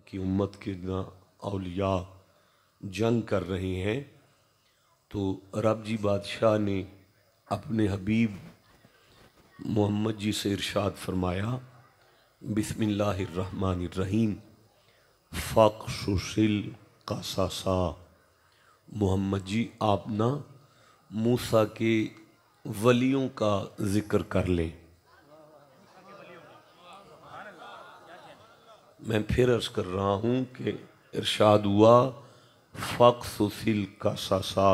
की उम्मत के औलिया जंग कर रहे हैं, तो रबजी बादशाह ने अपने हबीब मोहम्मद जी से इरशाद फरमाया, बिस्मिल्लाहिर्रहमानिर्रहीम फ़क़्सुसिल क़ससा। मोहम्मद जी आप ना मूसा के वलियों का ज़िक्र कर लें। मैं फिर अर्ज़ कर रहा हूँ कि इरशाद हुआ फ़क़्सुसिल क़ससा।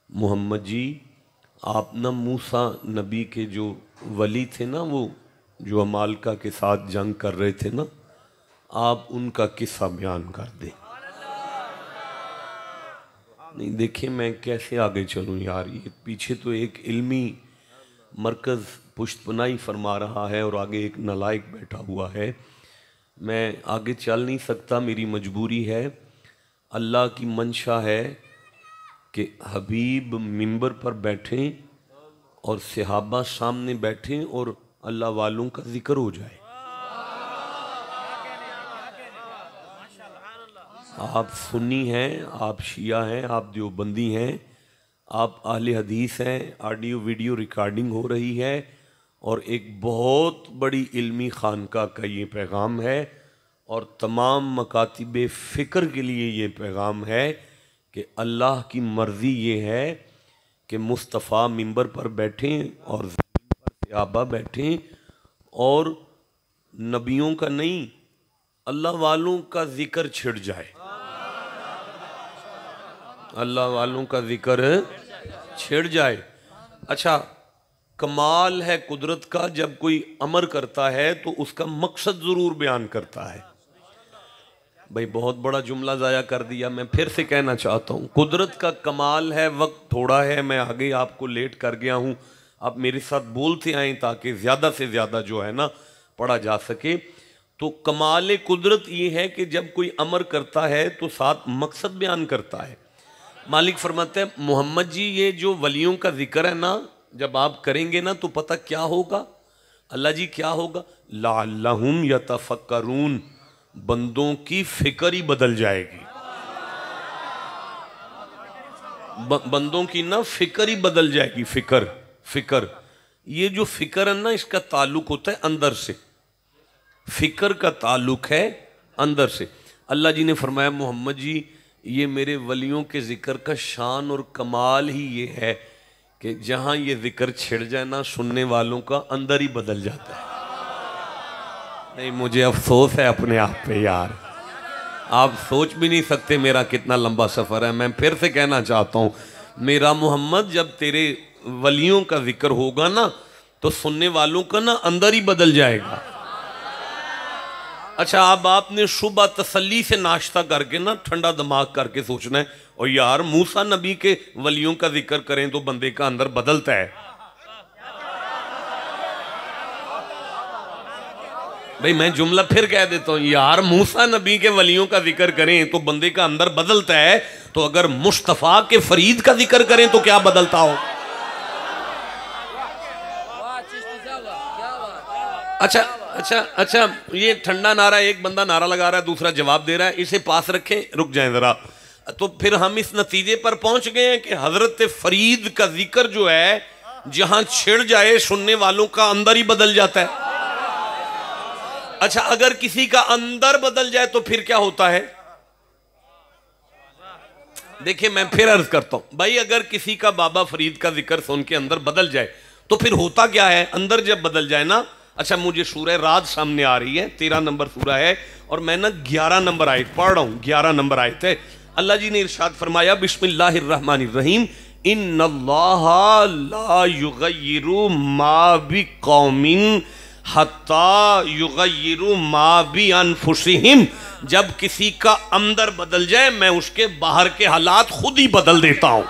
मोहम्मद जी आप ना मूसा नबी के जो वली थे ना, वो जो अमालका के साथ जंग कर रहे थे ना, आप उनका किस्सा बयान कर दें। नहीं देखिए मैं कैसे आगे चलूँ यार, ये पीछे तो एक इल्मी मरकज़ पुष्टपनाही फरमा रहा है और आगे एक नालायक बैठा हुआ है। मैं आगे चल नहीं सकता, मेरी मजबूरी है। अल्लाह की मंशा है कि हबीब मिंबर पर बैठें और सहाबा सामने बैठें और अल्लाह वालों का जिक्र हो जाए। आप सुन्नी हैं, आप शिया हैं, आप देवबंदी हैं, आप अहले हदीस हैं, ऑडियो वीडियो रिकॉर्डिंग हो रही है और एक बहुत बड़ी इल्मी खानका का ये पैगाम है और तमाम मकातिब फ़िक्र के लिए ये पैगाम है कि अल्लाह की मर्ज़ी ये है कि मुस्तफ़ा मिंबर पर बैठें और सहाबा बैठें और नबियों का नहीं अल्लाह वालों का ज़िक्र छिड़ जाए, अल्लाह वालों का ज़िक्र छिड़ जाए। अच्छा, कमाल है कुदरत का, जब कोई अमर करता है तो उसका मकसद ज़रूर बयान करता है। भाई बहुत बड़ा जुमला ज़ाया कर दिया, मैं फिर से कहना चाहता हूँ, कुदरत का कमाल है। वक्त थोड़ा है, मैं आगे आपको लेट कर गया हूँ, आप मेरे साथ बोलते आएँ ताकि ज़्यादा से ज़्यादा जो है ना पढ़ा जा सके। तो कमाल कुदरत ये है कि जब कोई अमर करता है तो साथ मकसद बयान करता है। मालिक फरमाते हैं, मोहम्मद जी ये जो वलियों का जिक्र है ना, जब आप करेंगे ना तो पता क्या होगा, अल्लाह जी क्या होगा, लअल्लहुम यतफक्करून, बंदों की फिक्र ही बदल जाएगी। बंदों की ना फिक्र ही बदल जाएगी। फिक्र फिक्र ये जो फिक्र है ना, इसका ताल्लुक होता है अंदर से। फिक्र का ताल्लुक है अंदर से। अल्लाह जी ने फरमाया, मोहम्मद जी ये मेरे वलियों के ज़िक्र का शान और कमाल ही ये है कि जहाँ ये ज़िक्र छिड़ जाए ना, सुनने वालों का अंदर ही बदल जाता है। नहीं मुझे अफसोस है अपने आप पे यार, आप सोच भी नहीं सकते मेरा कितना लंबा सफ़र है। मैं फिर से कहना चाहता हूँ, मेरा मोहम्मद जब तेरे वलियों का ज़िक्र होगा ना तो सुनने वालों का ना अंदर ही बदल जाएगा। अच्छा, अब आपने सुबह तसल्ली से नाश्ता करके ना ठंडा दिमाग करके सोचना है, और यार मूसा नबी के वलियों का जिक्र करें तो बंदे का अंदर बदलता है। भाई मैं जुमला फिर कह देता हूं, यार मूसा नबी के वलियों का जिक्र करें तो बंदे का अंदर बदलता है, तो अगर मुस्तफ़ा के फरीद का जिक्र करें तो क्या बदलता हो। अच्छा अच्छा अच्छा, ये ठंडा नारा, एक बंदा नारा लगा रहा है, दूसरा जवाब दे रहा है, इसे पास रखें, रुक जाएं जरा। तो फिर हम इस नतीजे पर पहुंच गए हैं कि हजरत फरीद का जिक्र जो है जहां छिड़ जाए सुनने वालों का अंदर ही बदल जाता है। अच्छा, अगर किसी का अंदर बदल जाए तो फिर क्या होता है। देखिए मैं फिर अर्ज करता हूं भाई, अगर किसी का बाबा फरीद का जिक्र सुन के अंदर बदल जाए तो फिर होता क्या है। अंदर जब बदल जाए ना, अच्छा मुझे सूरह राद सामने आ रही है, 13 नंबर सूरह है और मैं ना 11 नंबर आयत पढ़ रहा हूं। 11 नंबर आयत है। अल्लाह जी ने इरशाद फरमाया, बिस्मिल्लाहिर्रहमानिर्रहीम, इन्नल्लाहा ला युगय्यिरु मा बिकौमिन हत्ता युगय्यिरु मा बि अनफुसिहिम। जब किसी का अंदर बदल जाए मैं उसके बाहर के हालात खुद ही बदल देता हूं।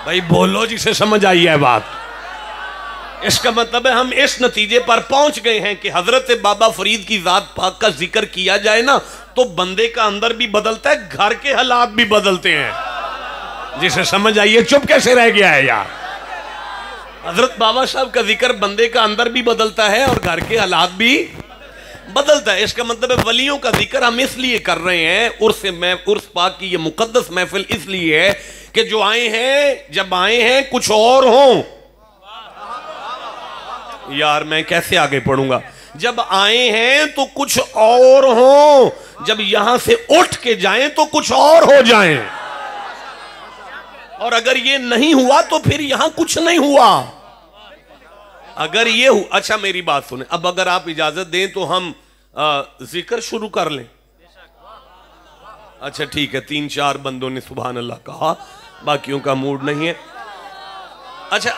भाई बोलो जिसे समझ आई है बात। इसका मतलब है हम इस नतीजे पर पहुंच गए हैं कि हजरत बाबा फरीद की जात पाक का जिक्र किया जाए ना तो बंदे का अंदर भी बदलता है, घर के हालात भी बदलते हैं। जिसे समझ आइए, चुप कैसे रह गया है यार। हजरत बाबा साहब का जिक्र बंदे का अंदर भी बदलता है और घर के हालात भी। बदलता है। इसका मतलब है वलियों का जिक्र हम इसलिए कर रहे हैं, उर्स पाक की ये मुकद्दस महफिल इसलिए है कि जो आए हैं, जब आए हैं कुछ और हों। यार मैं कैसे आगे पढ़ूंगा? जब आए हैं तो कुछ और हो, जब यहां से उठ के जाएं तो कुछ और हो जाएं, और अगर ये नहीं हुआ तो फिर यहां कुछ नहीं हुआ। अगर ये अच्छा मेरी बात सुने, अब अगर आप इजाजत दें तो हम जिक्र शुरू कर लें। अच्छा ठीक है, 3-4 बंदों ने सुभान अल्लाह कहा, बाकियों का मूड नहीं है। अच्छा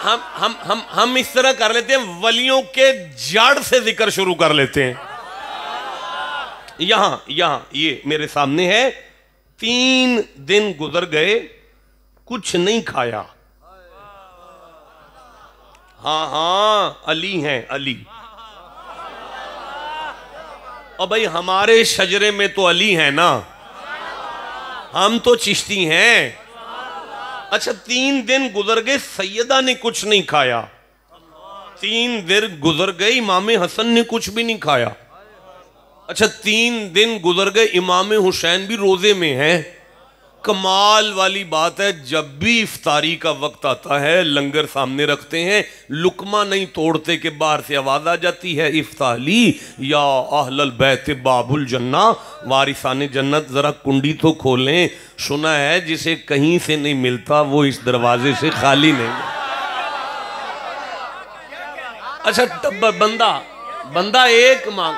हम इस तरह कर लेते हैं, वलियों के जड़ से जिक्र शुरू कर लेते हैं। यहां ये मेरे सामने है, 3 दिन गुजर गए, कुछ नहीं खाया। हाँ अली हैं अली। और भाई हमारे शजरे में तो अली है ना, हम तो चिश्ती हैं। अच्छा 3 दिन गुजर गए, सैयदा ने कुछ नहीं खाया। 3 दिन गुजर गए, इमाम हसन ने कुछ भी नहीं खाया। अच्छा 3 दिन गुजर गए, इमाम हुसैन भी रोजे में है। कमाल वाली बात है, जब भी इफ्तारी का वक्त आता है लंगर सामने रखते हैं, लुकमा नहीं तोड़ते कि बाहर से आवाज आ जाती है, इफ्तारी या अहलल बैत बाबुल जन्ना, वारिसाने जन्नत जरा कुंडी तो खोलें। सुना है जिसे कहीं से नहीं मिलता वो इस दरवाजे से खाली नहीं। अच्छा तब बंदा एक मांग।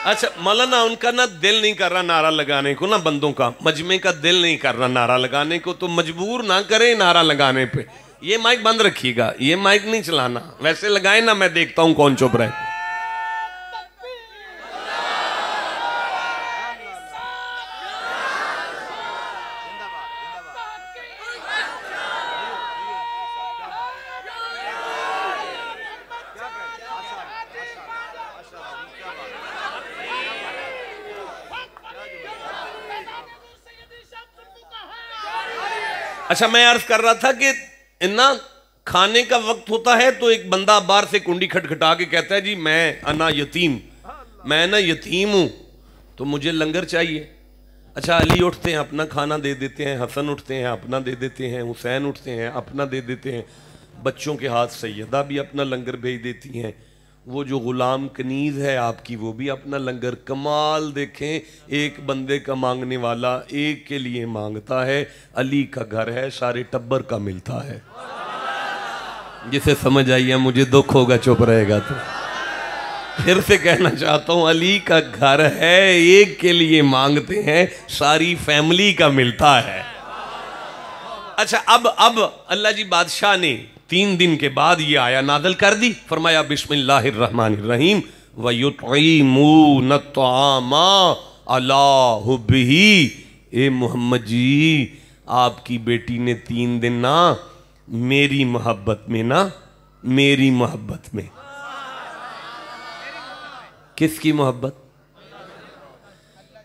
अच्छा मौलाना उनका ना दिल नहीं कर रहा नारा लगाने को, ना बंदों का मजमे का दिल नहीं कर रहा नारा लगाने को, तो मजबूर ना करें नारा लगाने पे। ये माइक बंद रखिएगा, ये माइक नहीं चलाना, वैसे लगाए ना, मैं देखता हूं कौन चुप रहे। अच्छा मैं अर्ज कर रहा था कि ना खाने का वक्त होता है तो एक बंदा बाहर से कुंडी खटखटा के कहता है, जी मैं ना यतीम हूं तो मुझे लंगर चाहिए। अच्छा अली उठते हैं अपना खाना दे देते हैं, हसन उठते हैं अपना दे देते हैं, हुसैन उठते हैं अपना दे देते हैं, बच्चों के हाथ सैयदा भी अपना लंगर भेज देती हैं, वो जो गुलाम कनीज है आपकी वो भी अपना लंगर। कमाल देखें, एक बंदे का मांगने वाला एक के लिए मांगता है, अली का घर है सारे टब्बर का मिलता है। जिसे समझ आई है, मुझे दुख होगा चुप रहेगा तो। फिर से कहना चाहता हूं, अली का घर है एक के लिए मांगते हैं, सारी फैमिली का मिलता है। अच्छा अब अल्लाह जी बादशाह ने 3 दिन के बाद ये आया नादल कर दी, फरमाया बिस्मिल्लाहिर्रहमानिर्रहीम वयुतईमून तआमा अला हुब्बिही। ए मोहम्मद जी, आपकी बेटी ने 3 दिन ना मेरी मोहब्बत में, किसकी मोहब्बत?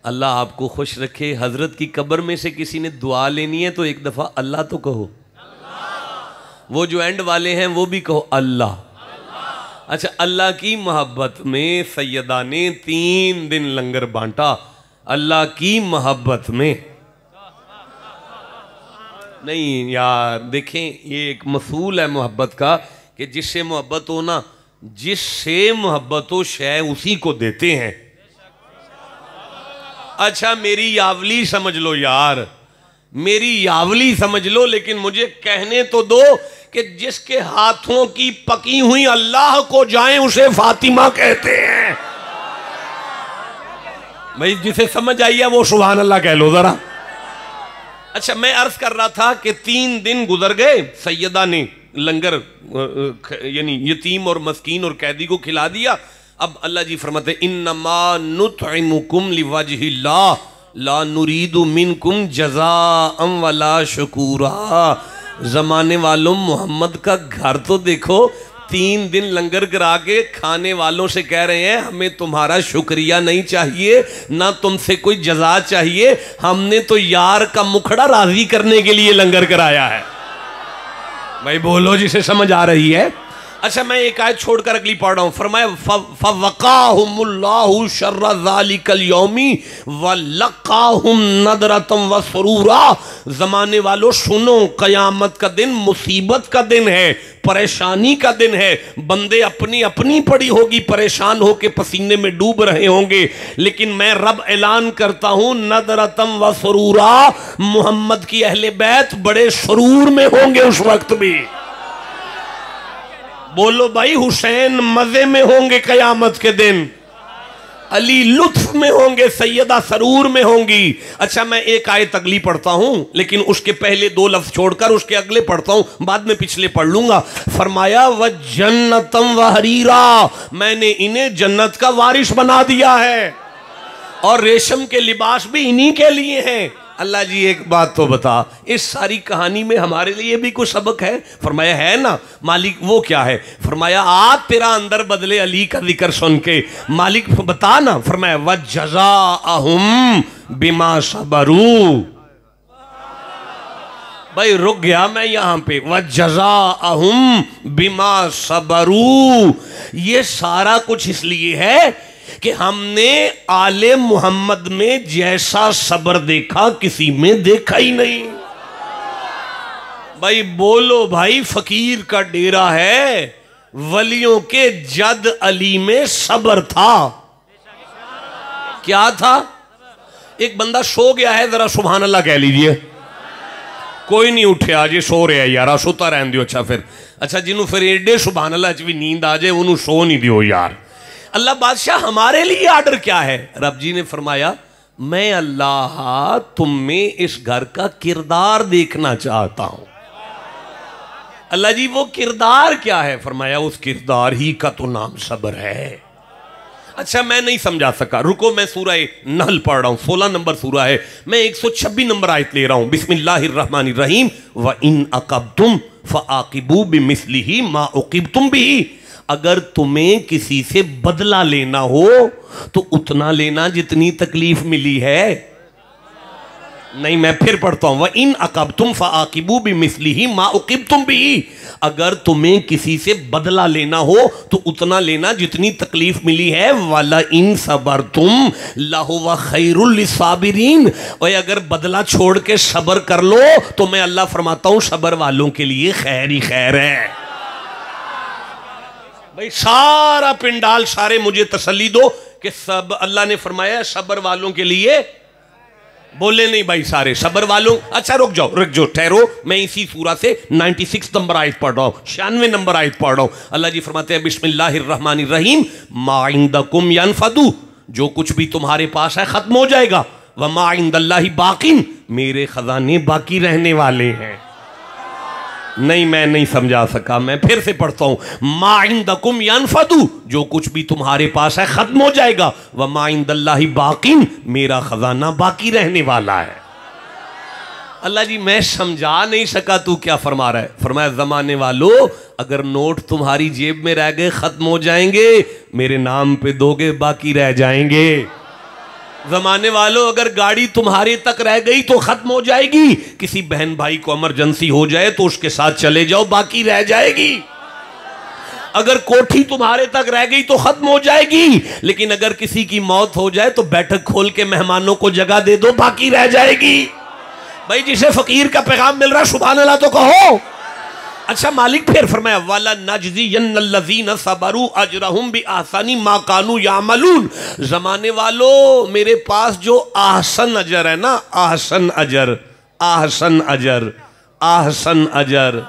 अल्लाह आपको खुश रखे। हजरत की कब्र में से किसी ने दुआ लेनी है तो एक दफा अल्लाह तो कहो, वो जो एंड वाले हैं वो भी कहो अल्लाह। अच्छा अल्लाह की मोहब्बत में सैयदा ने 3 दिन लंगर बांटा, अल्लाह की मोहब्बत में नहीं। यार देखें, ये एक मसूल है मोहब्बत का कि जिससे मोहब्बत हो ना, जिससे मोहब्बत हो शय उसी को देते हैं। अच्छा मेरी यावली समझ लो यार, मेरी यावली समझ लो, लेकिन मुझे कहने तो दो कि जिसके हाथों की पकी हुई अल्लाह को जाएं उसे फातिमा कहते हैं। भाई जिसे समझ आई है वो सुभान अल्लाह कह लो जरा। अच्छा मैं अर्ज कर रहा था कि 3 दिन गुजर गए, सैयदा ने लंगर यानी यतीम और मस्कीन और कैदी को खिला दिया। अब अल्लाह जी फरमाते इन्नमा नुतइमुकुम लिवजहिल्लाह ला नुरीदु मिनकुम जज़ाअम वला शुकूरा। जमाने वालों मोहम्मद का घर तो देखो, 3 दिन लंगर करा के खाने वालों से कह रहे हैं हमें तुम्हारा शुक्रिया नहीं चाहिए, ना तुमसे कोई जज़ा चाहिए, हमने तो यार का मुखड़ा राजी करने के लिए लंगर कराया है। भाई बोलो जिसे समझ आ रही है। अच्छा मैं एक आयत छोड़कर अगली पढ़ रहा हूं। फरमाया फवक़ाहुमुल्लाहु शर्र ज़ालिकल यौमी व लक़ाहुम नदरतम व सुरूरा। ज़माने वालों सुनो, क़यामत का दिन मुसीबत का दिन है, परेशानी का दिन है। बंदे अपनी अपनी पड़ी होगी, परेशान होके पसीने में डूब रहे होंगे, लेकिन मैं रब ऐलान करता हूं नदरतम व सुरूरा, मोहम्मद की अहले बैत बड़े सुरूर में होंगे उस वक्त भी। बोलो भाई, हुसैन मजे में होंगे कयामत के दिन, अली लुत्फ में होंगे, सैयदा सरूर में होंगी। अच्छा मैं एक आयत अगली पढ़ता हूं, लेकिन उसके पहले दो लफ्ज छोड़कर उसके अगले पढ़ता हूं, बाद में पिछले पढ़ लूंगा। फरमाया व जन्नतम व हरीरा, मैंने इन्हें जन्नत का वारिस बना दिया है और रेशम के लिबास भी इन्हीं के लिए हैं। अल्लाह जी एक बात तो बता, इस सारी कहानी में हमारे लिए भी कुछ सबक है? फरमाया है ना। मालिक वो क्या है? फरमाया आज तेरा अंदर बदले अली का जिक्र सुन के। मालिक बता ना। फरमाया व जज़ाअहुम बिमा सबरू। भाई रुक गया मैं यहां पे। व जज़ाअहुम बिमा सबरू, ये सारा कुछ इसलिए है कि हमने आले मोहम्मद में जैसा सब्र देखा किसी में देखा ही नहीं। भाई बोलो भाई, फकीर का डेरा है, वलियों के जद अली में सब्र था। क्या था? एक बंदा सो गया है, जरा सुभान अल्लाह कह लीजिए। कोई नहीं उठे, आज ये सो रहा है यार, सोता रहन दियो। अच्छा फिर, अच्छा जिन्हों फिर एडे सुभान अल्लाह च भी नींद आ जाए उन्होंने सो नहीं दियो यार। अल्लाह बादशाह हमारे लिए आर्डर क्या है? रब जी ने फरमाया मैं अल्लाह तुम में इस घर का किरदार देखना चाहता हूं। अल्लाह जी वो किरदार क्या है? फरमाया उस किरदार ही का तो नाम सब्र है। अच्छा मैं नहीं समझा सका, रुको मैं सूरह नहल पढ़ रहा हूं, 16 नंबर सूरह है, मैं 126 नंबर आयत ले रहा हूं। बिस्मिल्लाहिर्रहमानिर्रहीम। व इन अक़बतुम फ़आक़िबू बिमिस्लिही मा उक़िबतुम बिही। अगर तुम्हें किसी से बदला लेना हो तो उतना लेना जितनी तकलीफ मिली है। नहीं मैं फिर पढ़ता हूं। व इन अक़बतुम फ़आक़िबू बिमिस्लिही मा उक़िबतुम बिही। अगर तुम्हें किसी से बदला लेना हो तो उतना लेना जितनी तकलीफ मिली है। वला इन सबरतुम लहुव खैरुल लिस्साबिरीन। और अगर बदला छोड़ के सब्र कर लो तो मैं अल्लाह फरमाता हूं सब्र वालों के लिए खैर ही खैर है। भाई सारा पिंडाल सारे मुझे तसल्ली दो कि सब अल्लाह ने फरमाया सब्र वालों के लिए। बोले नहीं भाई सारे सब्र वालों। अच्छा रुक जाओ ठहरो, मैं इसी सूरा से 96 नंबर आयत पढ़ रहा हूं, 96 नंबर आयत पढ़ रहा हूं। अल्लाह जी फरमाते हैं बिस्मिल्लाहिर्रहमानिर्रहीम। मा इंदकुम यनफदु, जो कुछ भी तुम्हारे पास है खत्म हो जाएगा। व मा इंदल्लाहि बाकिन, मेरे खजाने बाकी रहने वाले हैं। नहीं मैं नहीं समझा सका, मैं फिर से पढ़ता हूं। मा इंदकुम यनफदु, जो कुछ भी तुम्हारे पास है खत्म हो जाएगा। व मा इंदल्लाहि बाकिन, मेरा खजाना बाकी रहने वाला है। अल्लाह जी मैं समझा नहीं सका तू क्या फरमा रहा है। फरमाया जमाने वालों, अगर नोट तुम्हारी जेब में रह गए खत्म हो जाएंगे, मेरे नाम पे दोगे बाकी रह जाएंगे। जमाने वालों, अगर गाड़ी तुम्हारे तक रह गई तो खत्म हो जाएगी, किसी बहन भाई को इमरजेंसी हो जाए तो उसके साथ चले जाओ बाकी रह जाएगी। अगर कोठी तुम्हारे तक रह गई तो खत्म हो जाएगी, लेकिन अगर किसी की मौत हो जाए तो बैठक खोल के मेहमानों को जगह दे दो बाकी रह जाएगी। भाई जिसे फकीर का पैगाम मिल रहा है सुभान अल्लाह तो कहो। अच्छा मालिक फिर फरमाया वाला नजज़ियन्नल्लज़ीना सबरू अजरहुम बिअहसनी मा कानू यामलून। जमाने वालों, मेरे पास जो आहसन अजर है ना, आहसन अजर, आहसन अजर, आहसन अजर।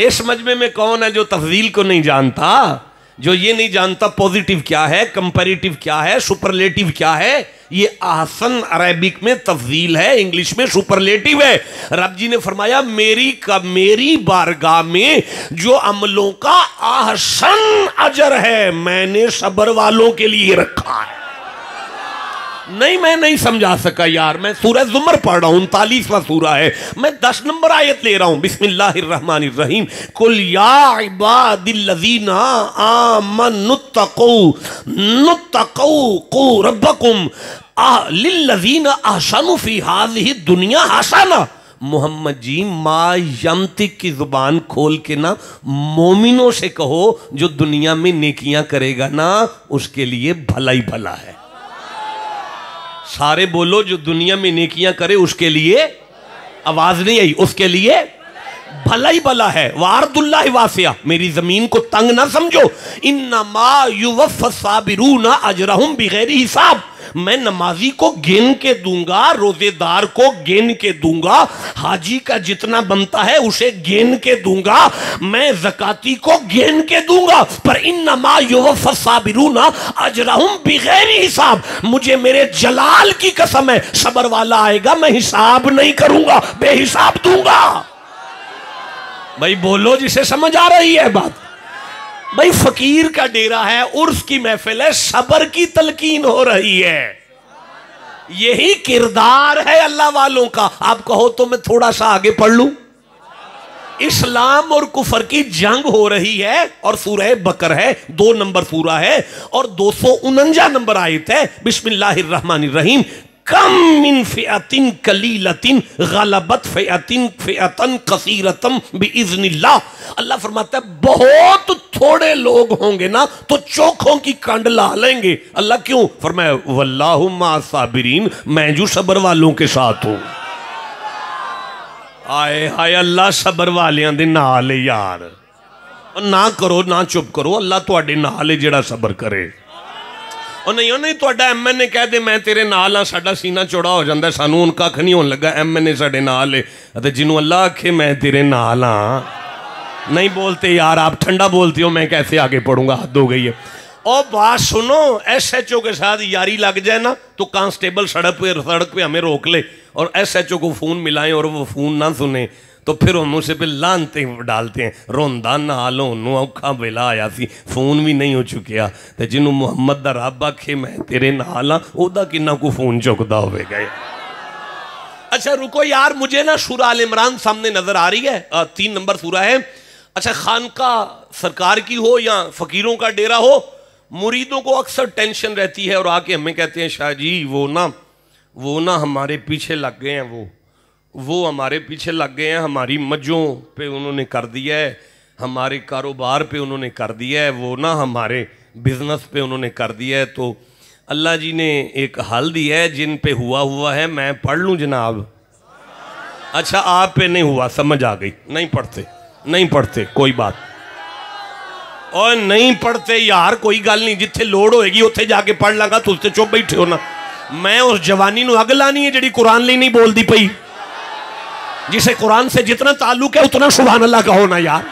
इस मजमे में कौन है जो तफजील को नहीं जानता, जो ये नहीं जानता पॉजिटिव क्या है, कंपैरेटिव क्या है, सुपरलेटिव क्या है? ये आहसन अरबिक में तफजील है, इंग्लिश में सुपरलेटिव है। रब जी ने फरमाया मेरी बारगाह में जो अमलों का आहसन अजर है मैंने सब्र वालों के लिए रखा है। नहीं मैं नहीं समझा सका यार, मैं सूरह ज़ुमर पढ़ रहा हूं, 39वां सूरा है, मैं 10 नंबर आयत ले रहा हूं। बिस्मिल्लाहिर्रहमानिर्रहीम। कुल या इबादिल्लज़ीना आमनुत्तक़ू रब्बकुम लिल्लज़ीना अहसनु फी हाज़िहि दुनिया हसना। मोहम्मद जी मा यमतिक की जुबान खोल के ना मोमिनों से कहो जो दुनिया में नेकियां करेगा ना उसके लिए भला ही भला है। सारे बोलो जो दुनिया में नेकियां करे उसके लिए, आवाज नहीं आई, उसके लिए भला ही भला है। वारदुल्लाह वासिया, मेरी जमीन को तंग ना समझो। इन्नमा युवफ़्फ़स साबिरूना अजरहुम बिगैरि हिसाब, मैं नमाजी को गिन के दूंगा, रोजेदार को गिन के दूंगा, हाजी का जितना बनता है उसे गिन के दूंगा, मैं ज़काती को गिन के दूंगा, पर इन्नमा युवफ़्फ़स साबिरूना अजरहुम बिगैरि हिसाब, मुझे मेरे जलाल की कसम है सबर वाला आएगा मैं हिसाब नहीं करूंगा, बेहिसाब दूंगा। भाई बोलो जिसे समझ आ रही है बात। भाई फकीर का डेरा है, उर्स की महफिल है, सबर की तलकीन हो रही है। यही किरदार है अल्लाह वालों का। आप कहो तो मैं थोड़ा सा आगे पढ़ लूं। इस्लाम और कुफर की जंग हो रही है और सूरह बकर है, 2 नंबर सूरा है और 249 नंबर आयत है। बिस्मिल्लाहिर्रहमानिर्रहीम। कम मिन फ़िअतिन कलीलतिन गलबत फ़िअतन कसीरतम बिइज़्निल्लाह। अल्लाह फरमाता है बहुत थोड़े लोग होंगे ना तो चोखों की कंड ला लेंगे। अल्लाह क्यों? फरमाया वल्लाहु मा साबिरीन, मैं जो सबर वालों के साथ हूं। आए हाय अल्लाह सबर वालियां दे नाल है यार। ना करो ना चुप करो, अल्लाह तुहाडे नाल है जेड़ा सबर करे। और नहीं तुहाडा MNA कह दे मैं तेरे नाल हाँ, साडा सीना चौड़ा हो जाता है, सानू हुण कख नहीं होने लगा, MNA साडे नाल है। जिन्हों अल्लाह आखे मैं तेरे नाल हाँ, नहीं बोलते यार, आप ठंडा बोलते हो, मैं कैसे आगे पढ़ूंगा, हद हो गई है। और बात सुनो, SHO के साथ यारी लग जाए ना तो कांस्टेबल सड़क पे हमें रोक ले और SHO को फ़ोन मिलाएं और वो फ़ोन ना सुने तो फिर हम उसे पे लानते डालते हैं। रोंदा नाल ओनू औखा वेला आया सी, फोन भी नहीं हो चुकिया, तो जिन्हों मुहम्मद दा रब आखे मैं तेरे नाल हाँ, ओदा किन्ना को फोन चुकता होगा। अच्छा रुको यार, मुझे ना सूरा आल इमरान सामने नजर आ रही है, 3 नंबर सूरा है। अच्छा खानका सरकार की हो या फकीरों का डेरा हो, मुरीदों को अक्सर टेंशन रहती है और आके हमें कहते हैं शाह जी वो ना हमारे पीछे लग गए हैं, वो हमारे पीछे लग गए हैं, हमारी मज्जों पे उन्होंने कर दिया है, हमारे कारोबार पे उन्होंने कर दिया है, वो ना हमारे बिजनेस पे उन्होंने कर दिया है। तो अल्लाह जी ने एक हल दिया है, जिन पे हुआ है मैं पढ़ लूँ जनाब। अच्छा आप पे नहीं हुआ, समझ आ गई, नहीं पढ़ते कोई बात, और नहीं पढ़ते यार कोई गल नहीं, जिथे लोड़ होएगी उत्थे जाके पढ़ लांगा, तुम तो चुप बैठे हो ना। मैं उस जवानी नूं अग लानी है जिहड़ी कुरान लिए नहीं बोलती पई, जिसे कुरान से जितना ताल्लुक है उतना सुभान अल्लाह कहो ना यार।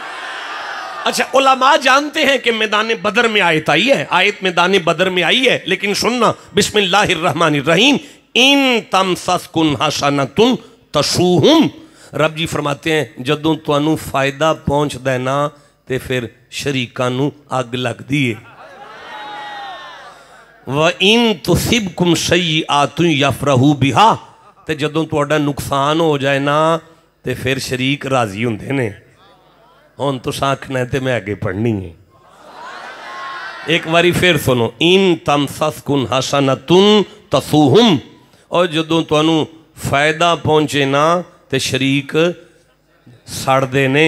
अच्छा उलमा जानते हैं कि मैदान बदर में आयत आई है, आयत मैदान बदर में आई है, लेकिन सुनना बिस्मिल्लाहिर्रहमानिर्रहीम। इन तमसस्कुन हसनतुन तसूहुम, रब जी फरमाते हैं जदों तुहानू फायदा पहुंचदा है ना ते फिर शरीकां नू अग लगदी है। व इन तुसिबकुम सय्यिआतुन यफरहू बिहा, ते जदों तुहाडा नुकसान हो जाए ना ते फिर शरीक राजी हुंदे ने। हुण तुसां आखना है ते मैं आगे पढ़नी है, एक बारी फिर सुनो। इन तमसस्कुन हसनतुन तसूहुम, और जदों तुहानू फायदा पहुंचे ना ते शरीक सड़दे ने।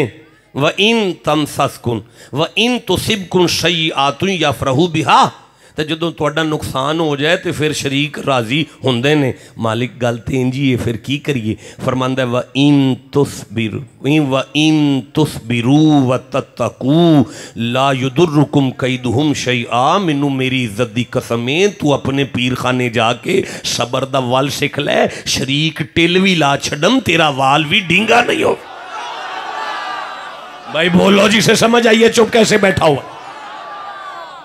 व इन तमसस्कुन व इन तुसिबकुन सय्यिआतुन यफरहू बिहा, तो जदों तुहाडा नुकसान हो जाए तो फिर शरीक राजी होंदे ने। मालिक गल ते इंजी है, फिर की करिए? फरमांदा व इन तुसबिरू व तत्तकू ला युदुर्रुकुम कैदुहुम शैआ। मैनू मेरी इज्जत दी कसम है, तू अपने पीर खाने जाके सबर दा वाल सिख ले, शरीक टिल भी ला छडम तेरा वाल भी डींगा नहीं हो। भाई बोलो जिसे समझ आइए, चुप कैसे बैठा हुआ?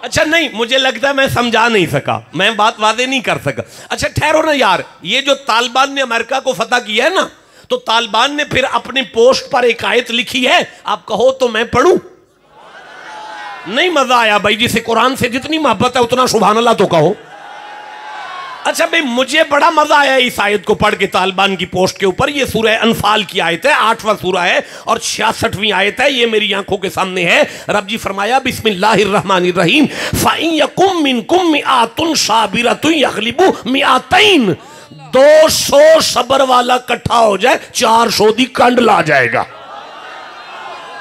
अच्छा नहीं, मुझे लगता है मैं समझा नहीं सका, मैं बात वादे नहीं कर सका। अच्छा ठहरो ना यार, ये जो तालिबान ने अमेरिका को फतह किया है ना, तो तालिबान ने फिर अपनी पोस्ट पर एक आयत लिखी है, आप कहो तो मैं पढ़ूं? नहीं मजा आया भाई, जिसे कुरान से जितनी मोहब्बत है उतना सुभान अल्लाह तो कहो। अच्छा भाई मुझे बड़ा मजा आया इस आयत को पढ़ के तालिबान की पोस्ट के ऊपर। ये सूरह अनफाल की आयत है, 8वां सूरा है और 66वीं आयत है, ये मेरी आंखों के सामने है। रब जी फरमाया बिस्मिल्लाहिर्रहमानिर्रहीम, फ़इन यकुम मिनकुम मिआतुन साबिरतुन यग़लिबु मिआतैन। 200 सबर वाला इकट्ठा हो जाए 400 दी कंड ला जाएगा।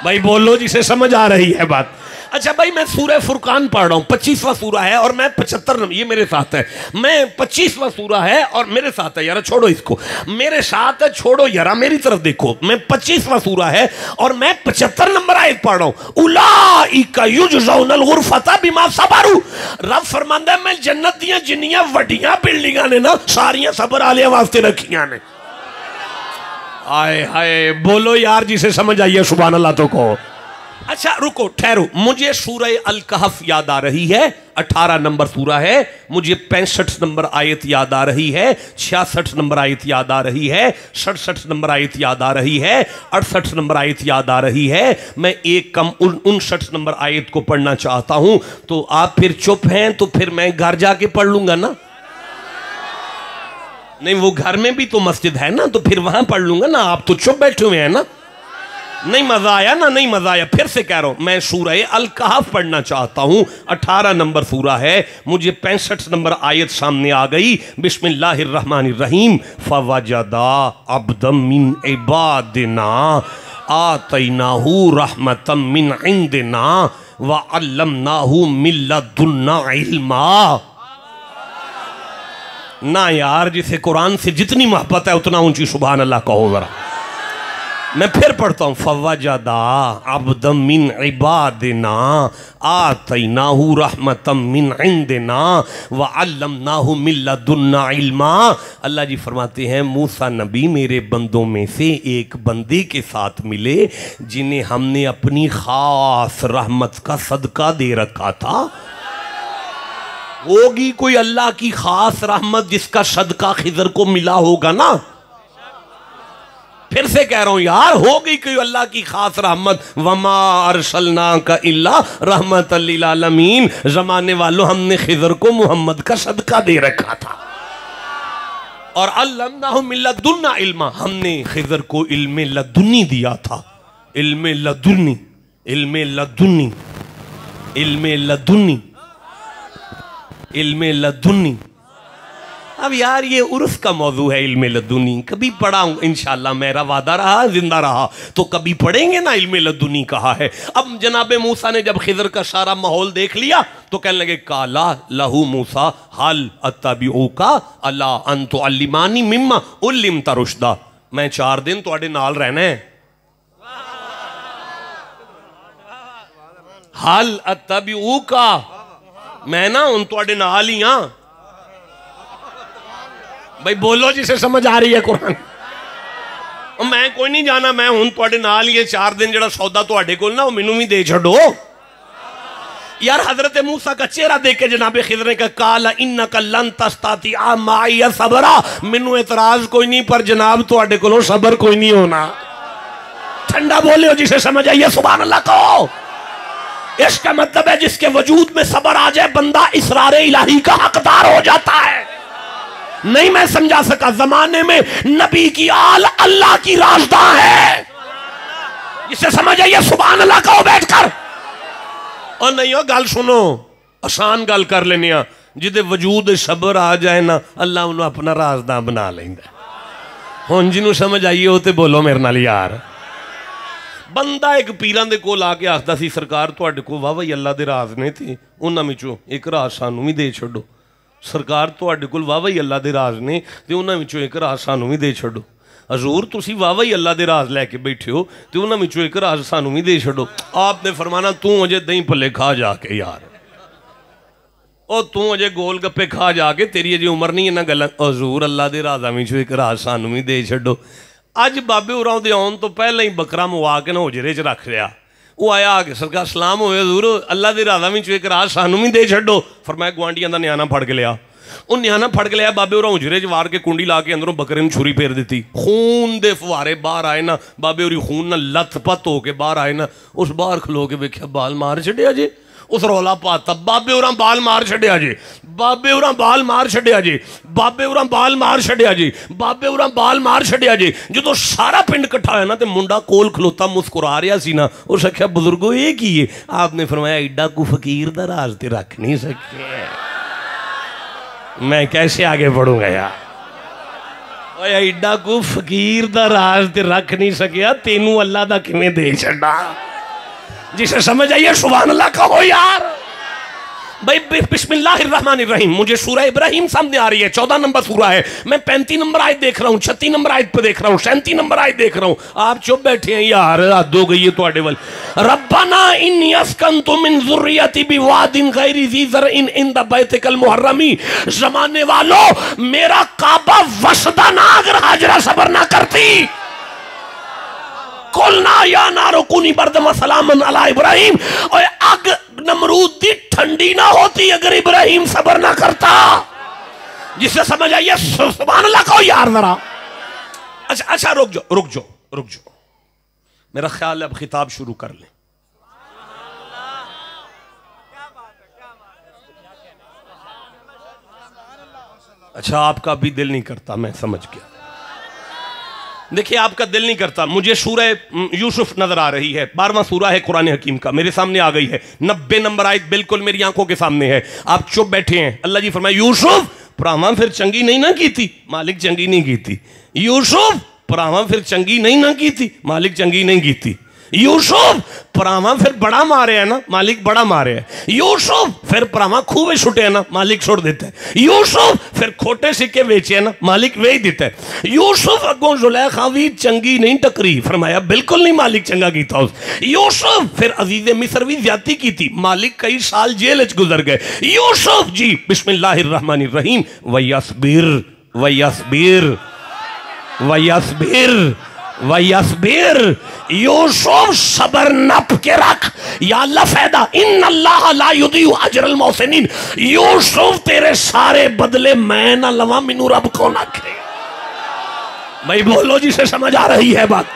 भाई बोलो जिसे समझ आ रही है बात। अच्छा भाई मैं सूरह फुरकान पढ़ रहा हूं, 25वां सूरा है और मैं 75 नंबर, ये मेरे साथ है, मैं 25वां सूरा है और मेरे साथ है यार, छोड़ो इसको, मेरे साथ है, छोड़ो यार, मेरी तरफ देखो, मैं 25वां सूरा है और मैं 75 नंबर आयत पढ़ रहा हूं। उलाइका युजज़ौनल गुरफता बिमा सबरू। रब फरमांदा है मैं जन्नत दियां जिन्नियां वड्डियां बिल्डिंगां ने ना सारियां सबर वाले वास्ते रखियां ने। आए हाय बोलो यार जिसे समझ आई है सुभान अल्लाह तो को। अच्छा रुको ठहरो, मुझे सूरह अल कहफ याद आ रही है, 18 नंबर सूरा है, मुझे 65 नंबर आयत याद आ रही है, 66 नंबर आयत याद आ रही है, 67 नंबर आयत याद आ रही है, 68 नंबर आयत याद आ रही है। मैं एक कम 59 नंबर आयत को पढ़ना चाहता हूं, तो आप फिर चुप हैं तो फिर मैं घर जाके पढ़ लूंगा ना। नहीं वो घर में भी तो मस्जिद है ना, तो फिर वहां पढ़ लूंगा ना, आप तो चुप बैठे हुए हैं ना। नहीं मजा आया ना, नहीं मजा आया, फिर से कह रहा हूं मैं सूरह अल कहफ पढ़ना चाहता हूं, 18 नंबर सूरा है, मुझे 65 नंबर आयत सामने आ गई। बिस्मिल्लाहिर्रहमानिर्रहीम। फवजदा अब्दम मिन इबादिना आतैनाहु रहमतम मिन इंदिना व अल्लमनाहु मिन लदुन्ना इल्मा। ना यार जिसे कुरान से जितनी मोहब्बत है उतना ऊंची सुभान अल्लाह कहो जरा। मैं फिर पढ़ता हूँ। फवजदा अब्दम मिन इबादिना आतैनाहु रहमतम मिन इंदिना व अल्लमनाहु मिन लदुन्ना इल्मा। अल्लाह जी फरमाते हैं मूसा नबी मेरे बंदों में से एक बंदे के साथ मिले जिन्हें हमने अपनी खास रहमत का सदका दे रखा था। होगी कोई अल्लाह की खास रहमत जिसका सदका खिजर को मिला होगा ना। फिर से कह रहा हूं यार, हो गई कोई अल्लाह की खास रहमत। वमा अरसलनाका इल्ला रहमतल लिल आलमीन। जमाने वालों हमने खिजर को मोहम्मद का सदका दे रखा था। और अल्लमनाहु मिन लदुन्ना इल्मा, हमने खिजर को इल्मे लदुन्नी दिया था। इल्मे लदुन्नी, इल्मे लदुन्नी, इल्मे लदुन्नी, इल्मे लदुन्नी। अब यार ये उर्फ का मौजू है इल्मे लदुनी, कभी पढ़ाऊंगा इंशाल्लाह, मेरा वादा रहा जिंदा रहा तो कभी पढ़ेंगे ना इल्मे लदुनी कहा है। अब जनाब मूसा ने जब खिजर का सारा माहौल देख लिया तो कहने लगे काला लहू मूसा हल अत्तबिऊका अला अन तुअल्लिमानी मिम्मा उल्लिमता रुश्दा। मैं 4 दिन तुहाडे नाल रहना है। हल अत्तबिऊका, मैं ना हुण तुहाडे नाल ही हां। भाई बोलो जिसे समझ आ रही है कुरान। मैं कोई नहीं जाना, मैं हुण तुहाडे नाल ही 4 दिन जड़ा सौदा तुहाडे कोल ना वो मैनू भी दे छड़ो। यार हजरत मूसा का चेहरा देख के जनाबे खिजर ने कहा काला इन्नका लन तस्तातिआ माई सबरा। मैनू एतराज कोई नहीं पर जनाब तुहाडे कोलों सबर कोई नहीं होना। ठंडा बोले हो जिसे समझ आई है सुभान अल्लाह कहो। इसका मतलब है जिसके वजूद में सबर आ जाए बंदा इसरार इलाही का हकदार हो जाता है। नहीं मैं समझा सका, जमाने में नबी की आल अल्लाह की राजदां है। जिसे समझ आइए सुभान अल्लाह कहो बैठकर। और नहीं हो गल सुनो, आसान गल कर लेने, जिदे वजूद सबर आ जाए ना अल्लाह उन्हें अपना राजदां बना लेंदा। हुण जिन्हों समझ आई हो तो बोलो मेरे नाल यार। बंदा एक पीरां दे कोल आके आखदा सी सरकार तुहाडे कोल वाह वाह अल्लाह दे राज ने ते उन्हां विचों एक राज सानू भी दे छड्डो। सरकार तुहाडे कोल वाह वाह अल्लाह दे राज ने ते उन्हां विचों एक राज सानू भी दे छड्डो। हजूर तुसी वाह वाह अल्लाह दे राज लैके बैठे हो तो उन्हां विचों एक राज सानू भी दे छड्डो। आपने फरमाना तू अजे दही भल्ले खा जाके यार, ओ तू अजे गोल गप्पे खा जाके, तेरी अजे उम्र नहीं इन्हां गल्लां। हजूर अल्लाह दे राजां विचों एक राज सानू भी दे छड्डो। अज बाबे होरां दे आउण तो पहले ही बकरा मुआ के ना हुजरे च रख लिया। वो आया आके सरकार सलाम होए हजूर अल्लाह दे राजां विचों एक राज सानू भी दे छड्डो। फरमाया गुआंढियां दा न्याना फड़ के लिया। उन न्याना फड़ के लिया, बाबे होरां हुजरे च वार के कुंडी ला के अंदरों बकरे नूं छुरी फेर दी। खून दे फुहारे बाहर आए ना, बाबे होरी खून ना लथपथ होके बाहर आए ना। उस बाहर खलो के वेख्या बाल मार छड्डिया जे। उस रौला पाता बाबे होरां बाल मार छड्डिया जे, बाबे होरां बाल मार छड्डिया जे, बाबे होरां बाल मार छड्डिया जे, बाबे होरां बाल मार छड्डिया जे। जो सारा पिंड इकट्ठा होया ना तो मुंडा कोल खलोता मुस्कुरा रहा सी ना, उस आख्या बुजुर्गो ये की है? आपने फरमाया एडा को फकीर दा राज ते रख नहीं सके। मैं कैसे आगे बढ़ूंगा यार। एडा को फकीर दा राज ते रख नहीं सकिया, तेनू अल्लाह दा किवें दे छड्डा। जिसे समझ आइए सुभान अल्लाह कहो यार। भाई बिस्मिल्लाहिर्रहमानिर्रहीम, मुझे सूरह इब्राहिम सामने आ रही है, 14 नंबर सूरा है। मैं 35 नंबर आयत देख रहा हूँ, 36 नंबर आयत पे देख रहा हूँ, 37 नंबर आयत देख रहा हूँ। आप चुप बैठे हैं यार, हद हो गई है ਤੁਹਾਡੇ ਵੱਲ। रब्बना इन्नी अस्कनतु मिन ज़ुर्रियती बिवादिन गैरि ज़ी ज़रइन इंद बैतिकल मुहर्रमी। ज़माने वालों, मेरा काबा वसदा ना अगर हाजरा सबर ना करती। कुलना या नारो कुनी बरदम सलामन अला इब्राहिम। और आग नमरूद दी ठंडी ना होती अगर इब्राहिम सबर ना करता। जिससे समझ आइए सुभान अल्लाह कहो यार जरा। अच्छा रुक जाओ। मेरा ख्याल है अब खिताब शुरू कर लें। अच्छा आपका भी दिल नहीं करता, मैं समझ गया। देखिए आपका दिल नहीं करता। मुझे सूरह यूसुफ नजर आ रही है, 12वां सूरा है कुरान हकीम का, मेरे सामने आ गई है। 90 नंबर आयत बिल्कुल मेरी आंखों के सामने है। आप चुप बैठे हैं। अल्लाह जी फरमाए यूसुफ भरावां फिर चंगी नहीं ना की थी, मालिक चंगी नहीं की थी। यूसुफ भरावां फिर चंगी नहीं ना की थी, मालिक चंगी नहीं की थी। यूसुफ भरावां फिर बड़ा मारे है ना, मालिक बड़ा मारे है। यूसुफ फिर भरावां खूबे छुटे है ना, मालिक छोड़ देता है। यूसुफ फिर खोटे सिक्के बेचे है ना, मालिक वेच देता है। यूसुफ अगों जुलेखा भी चंगी नहीं टकरी, फरमाया बिल्कुल नहीं, मालिक चंगा कीता उस। यूसुफ फिर अजीज मिस्र भी ज्यादती की थी, मालिक कई साल जेल च गुजर गए। यूसुफ जी बिस्मिल्लाहिर्रहमानिर्रहीम वयस्बिर यूसुफ सबर नप के रख या अल्लाह फैदा इन्नल्लाह ला युदियु अजरल मोहसिनीन। यूसुफ तेरे सारे बदले मैं ना लवा, मिनू रब को ना खे। भाई बोलो जिसे समझ आ रही है बात।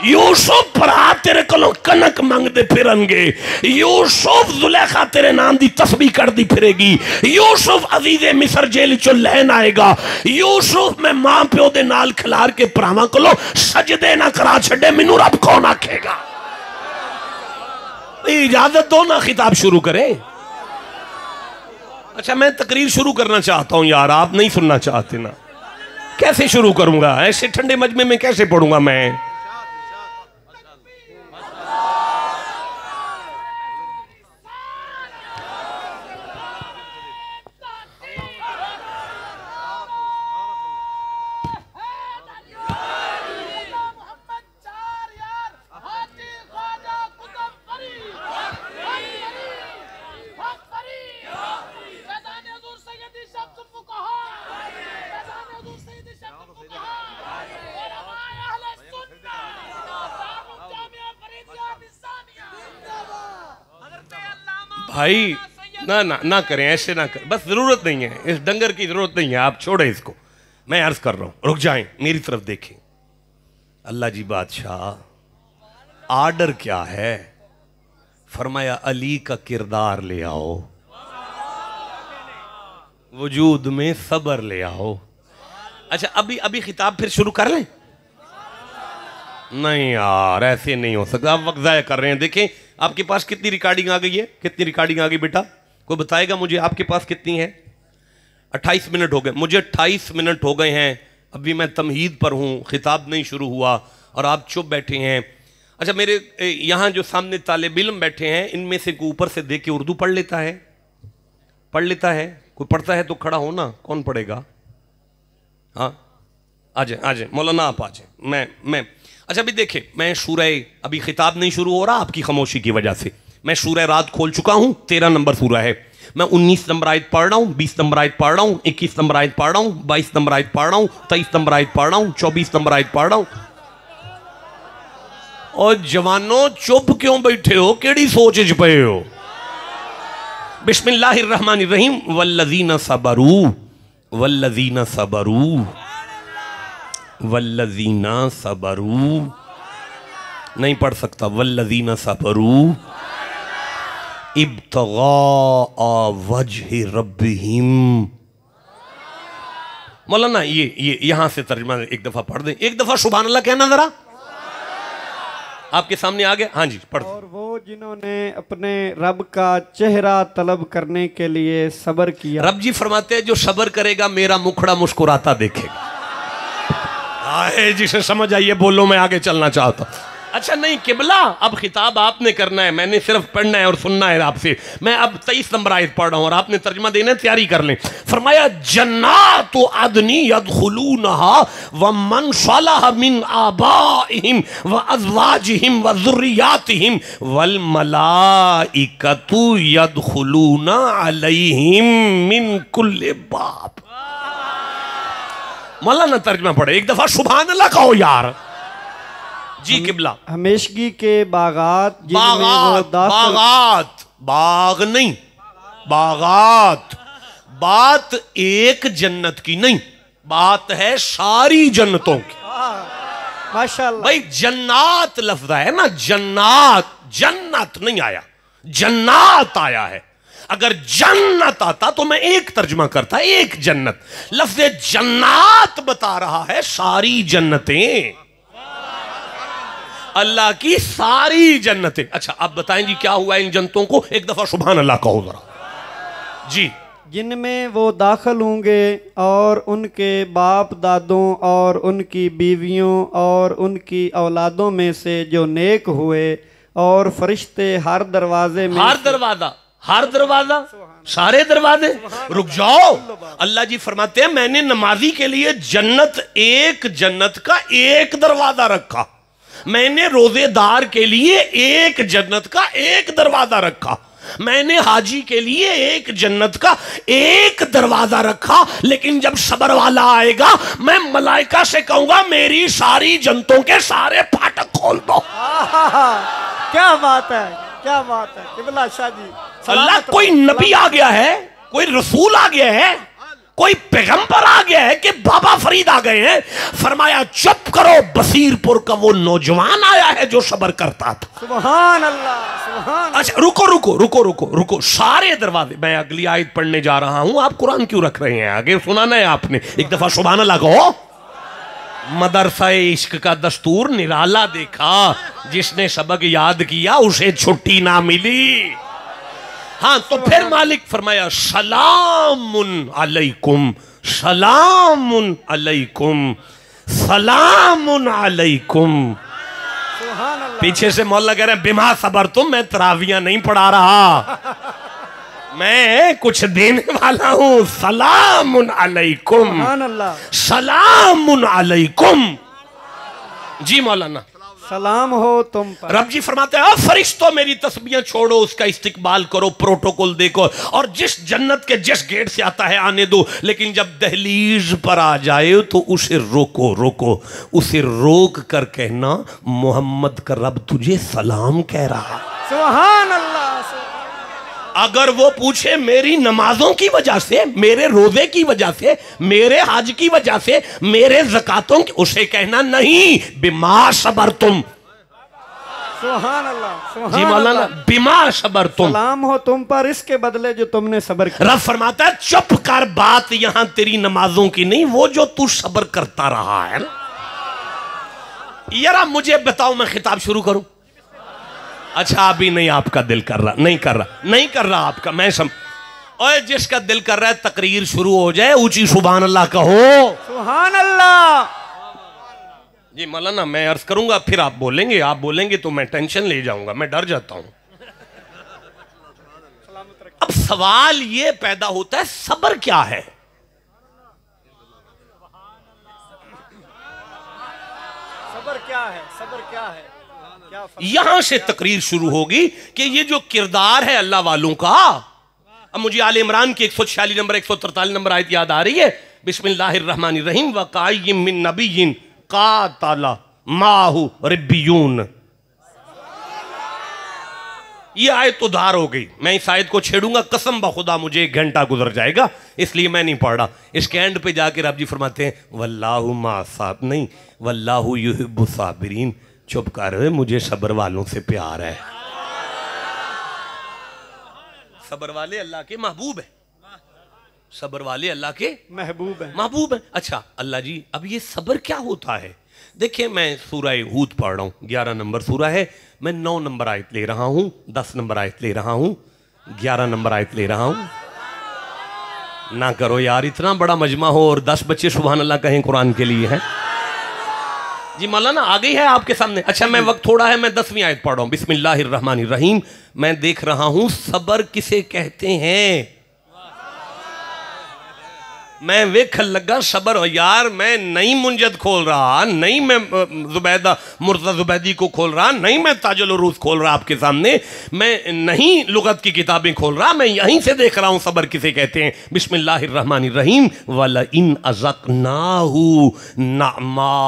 यूसुफ भरा तेरे को कनक मंगते फिरनगे। यूसुफ जुलेखा तेरे नाम दी तस्बीह करती फिरेगी। यूसुफ अजीजे मिस्र जेल चो लैन आएगा। यूसुफ मैं मां प्यो दे नाल खिलार के भरावां कोलों सजदे ना करा छड़े, मैनू रब कौन आखेगा। इजाजत दो ना खिताब शुरू करें। अच्छा मैं तकरीर शुरू करना चाहता हूं यार, आप नहीं सुनना चाहते ना। कैसे शुरू करूंगा, ऐसे ठंडे मजमे में कैसे पढ़ूंगा मैं। भाई ना ना ना करें, ऐसे ना करें, बस जरूरत नहीं है, इस डंगर की जरूरत नहीं है, आप छोड़े इसको। मैं अर्ज कर रहा हूं, रुक जाएं, मेरी तरफ देखें। अल्लाह जी बादशाह आर्डर क्या है? फरमाया अली का किरदार ले आओ, वजूद में सबर ले आओ। अच्छा अभी अभी खिताब फिर शुरू कर लें? नहीं यार ऐसे नहीं हो सकता, आप वक्त ज़ाया कर रहे हैं। देखें आपके पास कितनी रिकॉर्डिंग आ गई है, कितनी रिकॉर्डिंग आ गई बेटा, कोई बताएगा मुझे आपके पास कितनी है? 28 मिनट हो गए, मुझे 28 मिनट हो गए हैं, अभी मैं तमहीद पर हूँ, खिताब नहीं शुरू हुआ और आप चुप बैठे हैं। अच्छा मेरे यहाँ जो सामने तालिब इल्म बैठे हैं, इनमें से कोई ऊपर से देख के उर्दू पढ़ लेता है? पढ़ लेता है? कोई पढ़ता है तो खड़ा हो ना, कौन पढ़ेगा? हाँ आ जाए मौलाना आप आ जाए। मैं अच्छा अभी देखें, मैं सूरह, अभी खिताब नहीं शुरू हो रहा आपकी खामोशी की वजह से, मैं सूरह रात खोल चुका हूँ, 13 नंबर सूरह है। मैं 19 नंबर आयत पढ़ रहा हूँ, 20 नंबर आयत पढ़ रहा हूँ, 21 नंबर आयत पढ़ रहा हूँ, 22 नंबर आयत पढ़ रहा हूँ, 23 नंबर आयत पढ़ रहा हूँ, 24 नंबर आयत पढ़ रहा हूँ। और जवानों चुप क्यों बैठे हो, केड़ी सोच च पए हो? बिस्मिल्लाहिर्रहमानिर्रहीम वल्लज़ीना सबरू वल्लज़ीना सबरू वल्लज़ीना सबरू, नहीं पढ़ सकता, वल्लज़ीना सबरू इब्तिग़ा वजहि रब्बिहिम। मौलाना ये यहां से तर्जुमा एक दफा पढ़ दें, एक दफा सुभान अल्लाह कहना जरा, आपके सामने आ गया। हाँ जी पढ़। और वो जिन्होंने अपने रब का चेहरा तलब करने के लिए सब्र किया। रब जी फरमाते हैं जो सब्र करेगा मेरा मुखड़ा मुस्कुराता देखेगा। आए जिसे समझ आइए बोलो, मैं आगे चलना चाहता हूं। अच्छा नहीं किबला, अब खिताब आपने करना है, मैंने सिर्फ पढ़ना है और सुनना है आपसे। मैं अब 23 नंबर आयत पढ़ रहा हूं और आपने तर्जुमा देना, तैयारी कर लें। फरमाया जन्नातु अदनी यदखुलूनहा व मन सलह मिन आबाइहिम व अज़वाजिहिम व ज़ुर्रियातिहिम वल मलाइकतु यदखुलूना अलैहिम मिन कुल्लि बाब। मौलाना तर्जुमा पढ़े एक दफा, सुभान अल्लाह कहो यार। जी किबला। हमेशगी के बागात, बागात, बाग नहीं, बागात। बात एक जन्नत की नहीं, बात है सारी जन्नतों की। माशाअल्लाह भाई जन्नात लफ्ज है ना, जन्नात, जन्नत नहीं आया, जन्नात आया है। अगर जन्नत आता तो मैं एक तर्जुमा करता, एक जन्नत। लफ्ज जन्नात बता रहा है सारी जन्नतें, अल्लाह की सारी जन्नतें। अच्छा अब बताएं जी क्या हुआ इन जन्नतों को, एक दफा सुभान अल्लाह कहो जरा जी। जिनमें वो दाखिल होंगे और उनके बाप दादों और उनकी बीवियों और उनकी औलादों में से जो नेक हुए, और फरिश्ते हर दरवाजे में, हर दरवाजा, हर दरवाजा, सारे दरवाजे। रुक जाओ, अल्लाह जी फरमाते हैं मैंने नमाजी के लिए जन्नत, एक जन्नत का एक दरवाजा रखा। मैंने रोजेदार के लिए एक जन्नत का एक दरवाजा रखा। मैंने हाजी के लिए एक जन्नत का एक दरवाजा रखा। लेकिन जब सबर वाला आएगा, मैं मलाइका से कहूंगा मेरी सारी जन्नतों के सारे फाटक खोल दो। क्या बात है, क्या बात है किबला शाह जी। अल्लाह, कोई नबी आ गया है, कोई रसूल आ गया है, कोई पैगंबर आ गया है कि बाबा फरीद आ गए हैं। फरमाया चुप करो, बसीरपुर का वो नौजवान आया है जो सबर करता था। सुभान अल्लाह, सुभान। अच्छा रुको रुको रुको रुको रुको, सारे दरवाजे। मैं अगली आयत पढ़ने जा रहा हूं, आप कुरान क्यों रख रहे हैं आगे, सुनाना है आपने। एक दफा सुभान अल्लाह कहो। मदरसा इश्क का दस्तूर निराला देखा, जिसने सबक याद किया उसे छुट्टी ना मिली। हाँ तो फिर मालिक फरमाया सलामुन अलैकुम, सलामुन अलैकुम, सलामुन अलैकुम। पीछे से मौला कह रहे हैं बिमा सबर तुम, मैं तरावियां नहीं पढ़ा रहा, मैं कुछ देने वाला हूं। सलामुन अलैकुम, सलामुन अलैकुम। जी मौलाना। सलाम हो तुम पर। रब जी फरमाते हैं फरिश्तों मेरी तस्बीहें छोड़ो, उसका इस्तिकबाल करो, प्रोटोकॉल देखो, और जिस जन्नत के जिस गेट से आता है आने दो। लेकिन जब दहलीज पर आ जाए तो उसे रोको, रोको, उसे रोक कर कहना मोहम्मद का रब तुझे सलाम कह रहा। सुभान अल्लाह। अगर वो पूछे मेरी नमाजों की वजह से, मेरे रोजे की वजह से, मेरे हज की वजह से, मेरे ज़कातों की, उसे कहना नहीं बिमा सबर तुम। सुभान अल्लाह। जी मौलाना, बिमा सबर तुम, सलाम हो तुम पर इसके बदले जो तुमने सबर किया। रब फरमाता है चुप कर, बात यहां तेरी नमाजों की नहीं, वो जो तू सबर करता रहा है ना। यार मुझे बताओ, मैं खिताब शुरू करूं? अच्छा अभी नहीं, आपका दिल कर रहा, नहीं कर रहा, नहीं कर रहा आपका, मैं ओए जिसका दिल कर रहा है तकरीर शुरू हो जाए, ऊंची सुभान अल्लाह कहो। सुभान अल्लाह। जी मौलाना मैं अर्ज करूंगा, फिर आप बोलेंगे, आप बोलेंगे तो मैं टेंशन ले जाऊंगा, मैं डर जाता हूं। अब सवाल ये पैदा होता है सबर क्या है? सबर क्या है, सबर क्या है? यहां से तकरीर शुरू होगी कि ये जो किरदार है अल्लाह वालों का। अब मुझे आले इमरान की 146 नंबर 143 नंबर आयत याद आ रही है। बिस्मिल्लाहिर्रहमानिर्रहीम वकाय्यिम मिन नबिय्यिन कातला माहु रिब्बियून। ये आयत उधार हो गई, मैं इस आयत को छेड़ूंगा कसम बखुदा मुझे 1 घंटा गुजर जाएगा, इसलिए मैं नहीं पढ़ रहा। इसके एंड पे जाके रब जी फरमाते हैं वल्लाहु मा साब नहीं, वल्लाहु युहिब्बु साबिरीन। चुप कर, मुझे सबर वालों से प्यार है। सबर वाले अल्लाह के महबूब है, सबर वाले अल्लाह के महबूब है, महबूब है। अच्छा अल्लाह जी, अब ये सबर क्या होता है? देखिए मैं सूरह हूद पढ़ रहा हूं, 11 नंबर सूरह है, मैं 9 नंबर आयत ले रहा हूं, 10 नंबर आयत ले रहा हूं, 11 नंबर आयत ले रहा हूं। ना करो यार, इतना बड़ा मजमा हो और 10 बच्चे सुभान अल्लाह कहें कुरान के लिए है। जी मौलाना आ गई है आपके सामने। अच्छा मैं वक्त थोड़ा है, मैं 10वीं आयत पढ़ रहा हूं। बिस्मिल्लाहिर्रहमानिर्रहीम। मैं देख रहा हूं सबर किसे कहते हैं। मैं वेखन लगा सबर हो यार, मैं नहीं मुंजद खोल रहा, नहीं मैं जुबैदा मुर्जा जुबैदी को खोल रहा, नहीं मैं ताजुल उरूस खोल रहा आपके सामने, मैं नहीं लुगत की किताबें खोल रहा, मैं यहीं से देख रहा हूं सबर किसे कहते हैं। बिस्मिल्लाहिर्रहमानिर्रहीम। वला इन अज़क़नाहु नअमा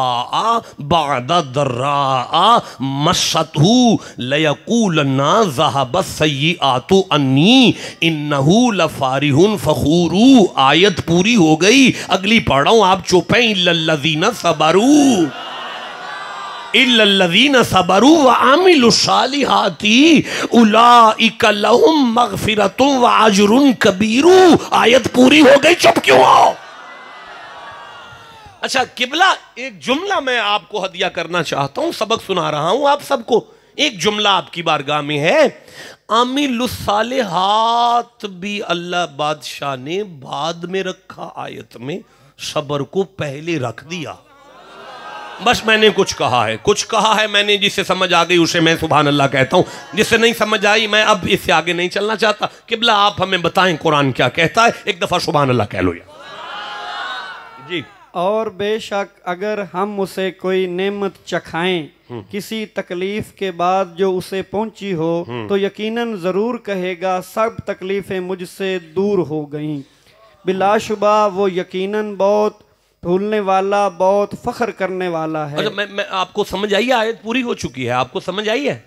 बअद दर्रा मस्सतहु लयक़ूलन्ना ज़हबत सय्यिआतु अन्नी इन्नहु लफ़ारिहुन फ़ख़ूरू। आयत पूरी हो गई, अगली पढ़ रहा हूं, आप चुप हैं। इल्लल्लज़ीना सबरू इल्लल्लज़ीना सबरू व आमिलुस्सालिहाती उलाइका लहुम मग़फ़िरतुन व अज्रुन कबीरू। आयत पूरी हो गई, चुप क्यों हो? अच्छा किबला, एक जुमला मैं आपको हदिया करना चाहता हूं, सबक सुना रहा हूं आप सबको। एक जुमला आपकी बारगाह में है, आमिलुस्सालिहात भी अल्लाह बादशाह ने बाद में रखा, आयत में सबर को पहले रख दिया। बस मैंने कुछ कहा है मैंने, जिससे समझ आ गई उसे मैं सुभान अल्लाह कहता हूं, जिससे नहीं समझ आई मैं अब इससे आगे नहीं चलना चाहता। किबला आप हमें बताएं कुरान क्या कहता है, एक दफा सुभान अल्लाह कह लो यार जी। और बेशक अगर हम उसे कोई नेमत चखाएं किसी तकलीफ के बाद जो उसे पहुंची हो तो यकीनन जरूर कहेगा सब तकलीफें मुझसे दूर हो गईं। बिलाशुबा वो यकीनन बहुत भूलने वाला, बहुत फख्र करने वाला है। अच्छा मैं आपको समझ आई है? आयत पूरी हो चुकी है, आपको समझ आई है?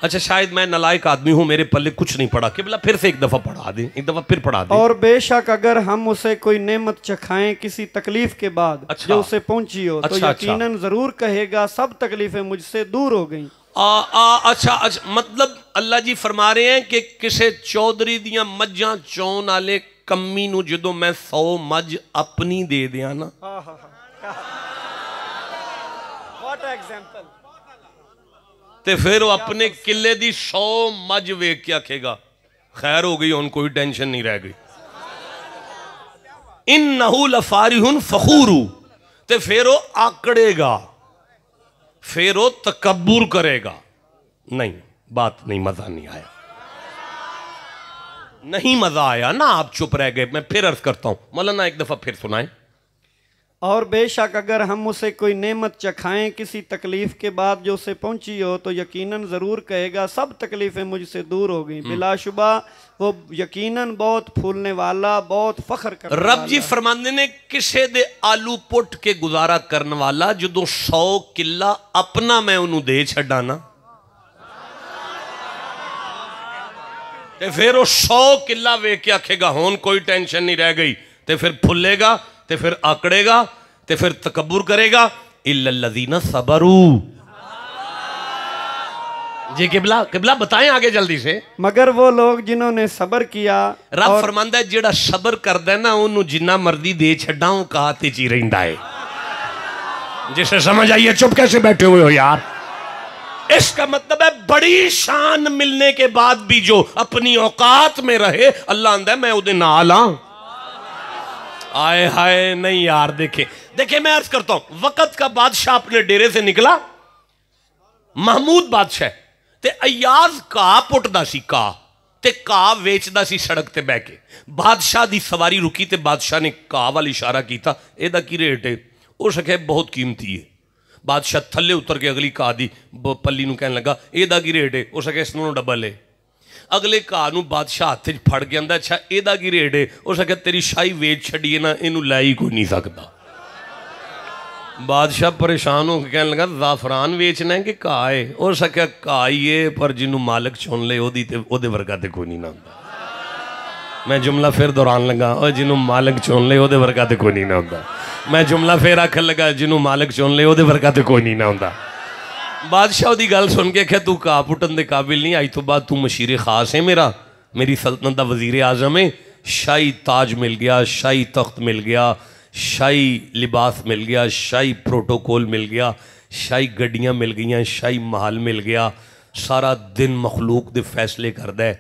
अच्छा शायद मैं नालायक आदमी हूं, मेरे पल्ले कुछ नहीं पड़ा। किबला फिर से एक दफा पढ़ा दे, एक दफा फिर पढ़ा दे। और बेशक अगर हम उसे कोई नेमत चखाएं किसी तकलीफ के बाद जो उसे पहुंची हो तो यकीनन जरूर कहेगा सब तकलीफें मुझसे दूर हो गईं। अच्छा मतलब अल्लाह जी फरमा रहे हैं कि किसे चौधरी दियां मज्जां चौन वाले कम्मी नूं जदों मैं 100 मज अपनी दे दियां ना, व्हाट एग्जांपल, ते फिर वो अपने किले दी 100 मज वेख के आखेगा खैर हो गई, हुण कोई टेंशन नहीं रह गई। इन्नहु लफारिहुन फखूरू, ते फिर वो आकड़ेगा, फिर वो तकब्बुर करेगा। नहीं बात नहीं, मजा नहीं आया, नहीं मजा आया ना, आप चुप रह गए। मैं फिर अर्ज करता हूं, मौलाना एक दफा फिर सुनाएं। और बेशक अगर हम उसे कोई नेमत चखाएं किसी तकलीफ के बाद जो उसे पहुंची हो तो यकीनन ज़रूर कहेगा सब तकलीफ़ें मुझसे दूर हो गई। बिलाशुबा वो यकीनन बहुत फूलने वाला, बहुत फख्र करने वाला। रब जी फरमांदे ने किसे दे आलू पुट के गुजारा करने वाला जदों 100 किला अपना मैं उन्होंने दे छड़ा ना, ते फिर वो 100 किला वेख के आखेगा हुण कोई टेंशन नहीं रह गई, ते फिर फुलेगा, ते फिर आकड़ेगा, ते फिर तकब्बुर करेगा। इल्लल्लज़ीना सबरू। जी किबला बताएं आगे जल्दी से। मगर वो लोग जिन्होंने सबर किया। रब फरमांदा है जेड़ा सबर करदा है ना ओनू जिन्ना मर्जी दे छड्डा हूं कहा ते ची रहिंदा है। जिसे समझ आइए, चुप कैसे बैठे हुए हो यार? इसका मतलब है बड़ी शान मिलने के बाद भी जो अपनी औकात में रहे, अल्लाह आंदा है मैं उहदे नाल हां। आए हाय नहीं यार, देखे मैं अर्ज करता हूं, वक्त का बादशाह अपने डेरे से निकला, महमूद बादशाह ते अयाज का पुटदा सी, का वेचदा सी सड़क ते बह के। बादशाह दी सवारी रुकी ते बादशाह ने का वाल इशारा किया, एदा की रेट है? उस आखे बहुत कीमती है। बादशाह थले उतर के अगली घा दी पल्ली नूं कहन लगा एदा की रेट है? उस आखे इसनों डबल है। अगले घा नूं बादशाह हाथ च फड़ के आंदा अच्छा एदा की रेट है? उस आखे तेरी शाही वेच छड़िए ना, इनू लै ही कोई नहीं सकता। बादशाह परेशान हो के कहने लगा जाफरान वेचना है कि घा है? उस आख्या घा ही है, पर जिन्हों मालिक चुन ले ओदे वर्गा ते कोई नहीं ना होंदा। मैं जुमला फिर दोहरान लगा, और जिन्हों मालिक चुन ले ओदे वर्गा ते कोई नहीं ना होंदा। मैं जुमला फिर आखन लगा, जिन्हों मालिक चुन ले ओदे वर्गा ते कोई नहीं ना होंदा। बादशाह दी गल सुन के आख्या तू घा पुटन दे काबिल नहीं, अज तो बाद तू मशीरे खास है मेरा, मेरी सल्तनत दा वजीर आजम है। शाही ताज मिल गया, शाही तख्त मिल गया, शाही लिबास मिल गया, शाही प्रोटोकॉल मिल गया, शाही गड्डियां मिल गई, शाही महल मिल गया, सारा दिन मखलूक दे फैसले करदा है।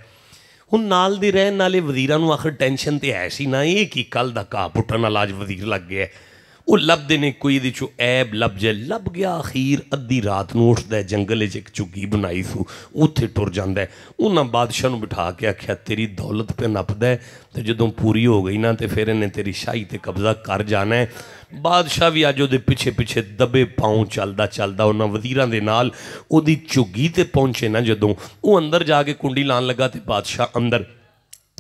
हुण नाल दे रहन वाले वजीरां नूं आखिर टेंशन तो है सी ना, ये कि कल दा घा पुट्टण वाला अज वजीर लग गया। वो लभदे ने कोई इहदे चों ऐब लभ जाए, लभ गया अखीर अद्धी रात नूं उठदा है, जंगल च एक झुग्गी बनाई सू उत्थे टुर जांदा है। उन्हां बादशाह नूं बिठा के आख्या तेरी दौलत पे नपदा है ते जदों पूरी हो गई ना तो फिर इन्हें तेरी शाही ते कब्जा कर जाना है। बादशाह भी अज उहदे पिछे पिछे दबे पाँव चलदा चलदा उन्हां वजीरां दे नाल उहदी झुग्गी ते पहुंचे ना, जदों वो अंदर जाके कुंडी लान लगा तो बादशाह अंदर,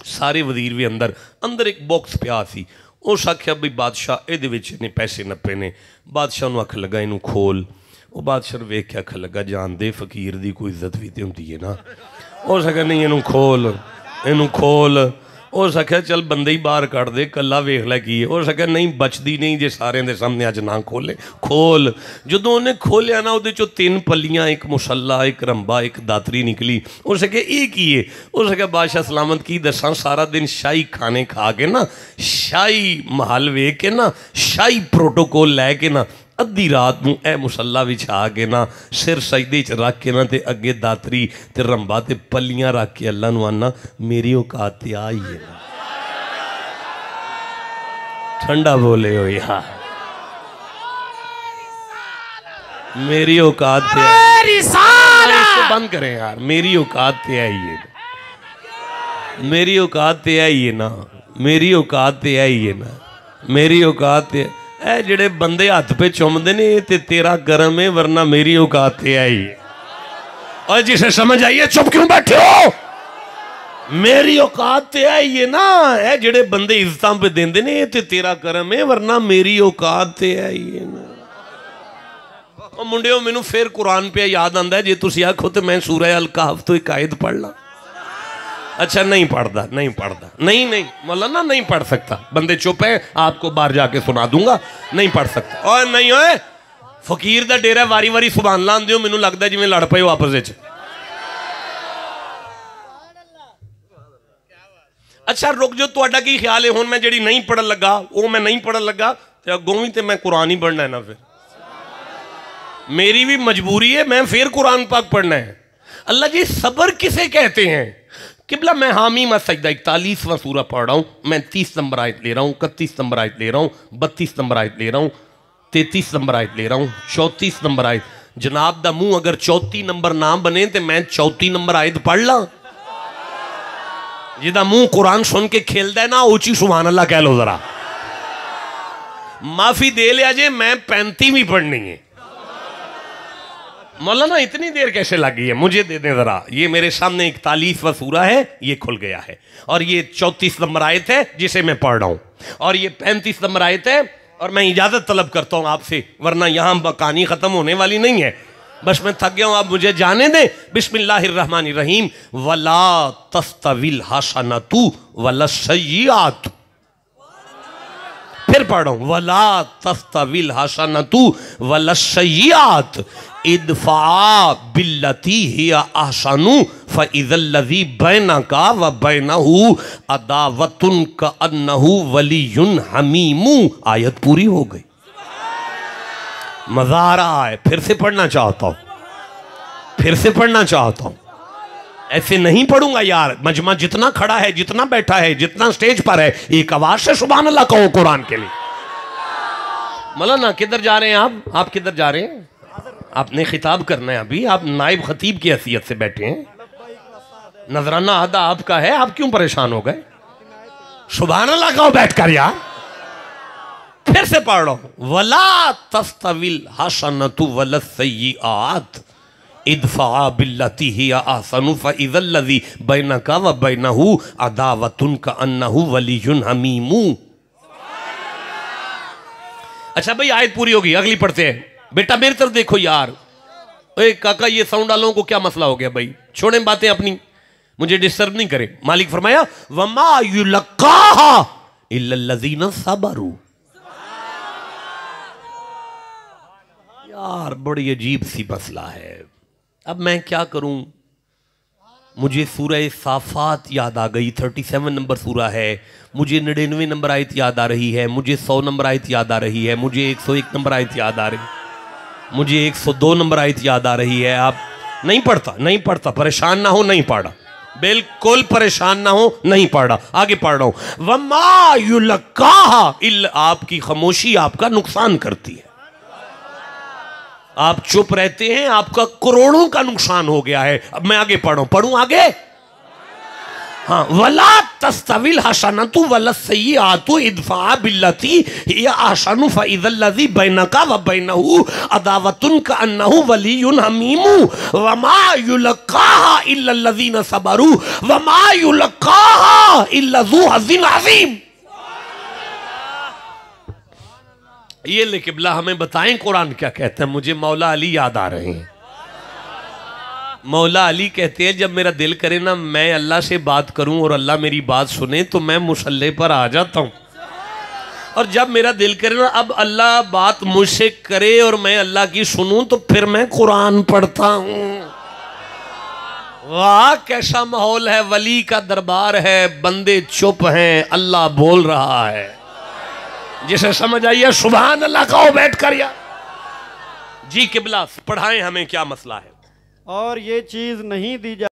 सारे वजीर भी अंदर, अंदर एक बॉक्स पिया सी। उस आख्या बई बादशाह ये पैसे नप्पे ने। बादशाह नूं अख लगा इनू खोल, वो बादशाह वेख के अख लगा जानते फकीर की कोई इज्जत भी तो होंगी है ना। उस आख्या नहीं इनू खोल, इनू खोल। उस आख्या चल बंदे ही बाहर कट दे, कला वेख लै की है। उस आख्या नहीं बचती नहीं जे सारे दे सामने अज ना खोले, खोल। जदों उन्हें खोलिया ना उहदे चों 3 पल्लियां, एक मुसल्ला, एक रंबा, एक दातरी निकली। उस आख्या ये की है? उस आख्या बादशाह सलामत की दसा, सारा दिन शाही खाने खा के ना, शाही महल वेख के ना, शाही प्रोटोकॉल लैके ना, अद्धी रात नूं ए मुसल्ला विछा के ना, सिर सजदे च रख के ना, ते अगे दातरी ते रंबा ते पल्लियां रख के अल्लाह नूं आना मेरी औकात ते आई है ना। ठंडा बोले हो यार, मेरी औकात ते इसको बंद करें यार, मेरी औकात ते आई है, मेरी औकात ते आई है ना, मेरी औकात ते आई है ना, मेरी औकात ते। ए जेड़े बंदे हथ पे चुमते ने ते तेरा कर्म है, वरना मेरी औकात ते आई है। और जिसे समझ आई है चुप क्यों बैठे हो? मेरी औकात ते आई है ना। ए जेड़े बंदे इज्जतां पे देंदे ने ते तेरा कर्म है, वरना मेरी औकात ते आई है ना। और मुंडियो मैनू फिर कुरान पे याद आंदा है, जे तुसीं आखो तो मैं सूरह अल कहफ तो एक आयत पढ़ ला। अच्छा नहीं पढ़ता, नहीं पढ़ता, नहीं नहीं मौलाना नहीं पढ़ सकता। बंदे चुप है, आपको बाहर जाके सुना दूंगा, नहीं पढ़ सकता। और नहीं होए फकीर दा डेरा वारी वारी सुभान अल्लाह आंदे हो, मैनू लगदा जिवें लड़ पए हो आपस विच। अच्छा रुक जो, तुहाडा की ख्याल है हुण मैं जिहड़ी नहीं पढ़न लगा वो मैं नहीं पढ़न लगा ते अगों भी ते मैं कुरान ही पढ़ना है ना। फिर मेरी भी मजबूरी है, मैं फिर कुरान पाक पढ़ना है। अल्लाह जी सब्र किसे कहते हैं? किबला मैं हामी मत सजदा 41वां सूरा पढ़ रहा हूँ, मैं 30 नंबर आयत ले रहा हूँ, 31 नंबर आयत ले रहा हूँ, 32 नंबर आयत ले रहा हूँ, 33 नंबर आयत ले रहा हूँ, 34 नंबर आयत। जनाब दा मुंह अगर 34 नंबर ना बने तो मैं 34 नंबर आयत पढ़ ला। जिदा मुंह कुरान सुन के खेलता है ना, ऊंची सुभान अल्लाह कह लो जरा। माफी दे लिया जे, मैं 35वीं पढ़नी है। मौलाना इतनी देर कैसे लगी है? मुझे दे दें जरा। ये मेरे सामने 41वां सूरा है, ये खुल गया है, और ये 34 नंबर आयत है जिसे मैं पढ़ रहा हूँ, और ये 35 नंबर आयत है। और मैं इजाजत तलब करता हूँ आपसे, वरना यहाँ कहानी खत्म होने वाली नहीं है। बस मैं थक गया हूँ, आप मुझे जाने दें। बिस्मिल्लाहिर्रहमानिर्रहीम। वला तस्तविल हसनतु वला सय्यिआतु। फिर पढ़ रहा हूँ, वला तस्तविल हसनतु वला सय्यिआत इदफा बिल्लती हिया अहसनु फइज़ल्लज़ी बैनका व बैनहु अदावतुन कअन्नहु वलियुन हमीमु। आयत पूरी हो गई। मजा आ रहा है, फिर से पढ़ना चाहता हूँ, फिर से पढ़ना चाहता हूँ। ऐसे नहीं पढ़ूंगा यार। मजमा जितना खड़ा है, जितना बैठा है, जितना स्टेज पर है, एक आवाज से सुभान अल्लाह कहो कुरान के लिए। मौलाना किधर जा रहे हैं आप किधर जा रहे हैं? आपने खिताब करना है अभी, आप नाइब खतीब की हैसियत से बैठे हैं, नजराना आधा आपका है, आप क्यों परेशान हो गए? सुभान अल्लाह कहो बैठकर यार। फिर से पढ़ रहा हूं, वला तस्तविल हसनतु वला सय्यिआत इदफा बिल्लती हिया अहसनु फइज़ल्लज़ी बैनका व बैनहु अदावतुन कअन्नहु वलियुन हमीमु। अच्छा भाई आयत पूरी होगी, अगली पढ़ते हैं। बेटा मेरी तरफ देखो यार। ओए काका ये साउंड वालों को क्या मसला हो गया भाई? छोड़ें बातें अपनी, मुझे डिस्टर्ब नहीं करें। मालिक फरमाया वमा युलक्काहा इल्लल्लज़ीना सबरू। यार बड़ी अजीब सी मसला है। अब मैं क्या करूं? मुझे सूरह साफात याद आ गई, 37 नंबर सूरा है। मुझे 99 नंबर आयत याद आ रही है, मुझे 100 नंबर आयत याद आ रही है, मुझे 101 नंबर आयत याद आ रही है, मुझे 102 नंबर आयत याद आ रही है। आप नहीं पढ़ता, नहीं पढ़ता, परेशान ना हो, नहीं पढ़ा, बिल्कुल परेशान ना हो, नहीं पढ़ रहा, आगे पढ़ रहा हूं। वमा युलक्काहा इल्ला, आपकी खामोशी आपका नुकसान करती है। आप चुप रहते हैं, आपका करोड़ों का नुकसान हो गया है। अब मैं आगे पढ़ूं आगे। हाँ, वला तस्तविल हसनतु वला सय्यिअतु इदफा बिल्लती हिया अहसनु फइज़ल्लज़ी बैनका व बैनहु अदावतुन कअन्नहु वलियुन हमीमु वमा युलक्काहा इल्लल्लज़ीना सबरू वमा युलक्काहा इल्ला ज़ू हज़्ज़िन अज़ीम। ये ले किबला हमें बताएं कुरान क्या कहता है। मुझे मौला अली याद आ रहे हैं। मौला अली कहते हैं, जब मेरा दिल करे ना मैं अल्लाह से बात करूं और अल्लाह मेरी बात सुने तो मैं मुसल्ले पर आ जाता हूं, और जब मेरा दिल करे ना अब अल्लाह बात मुझसे करे और मैं अल्लाह की सुनूं तो फिर मैं कुरान पढ़ता हूं। वाह कैसा माहौल है, वली का दरबार है, बंदे चुप हैं, अल्लाह बोल रहा है। जिसे समझ आइए सुभान अल्लाह कहो बैठ कर। या जी किबला पढ़ाएं हमें, क्या मसला है। और ये चीज नहीं दी जा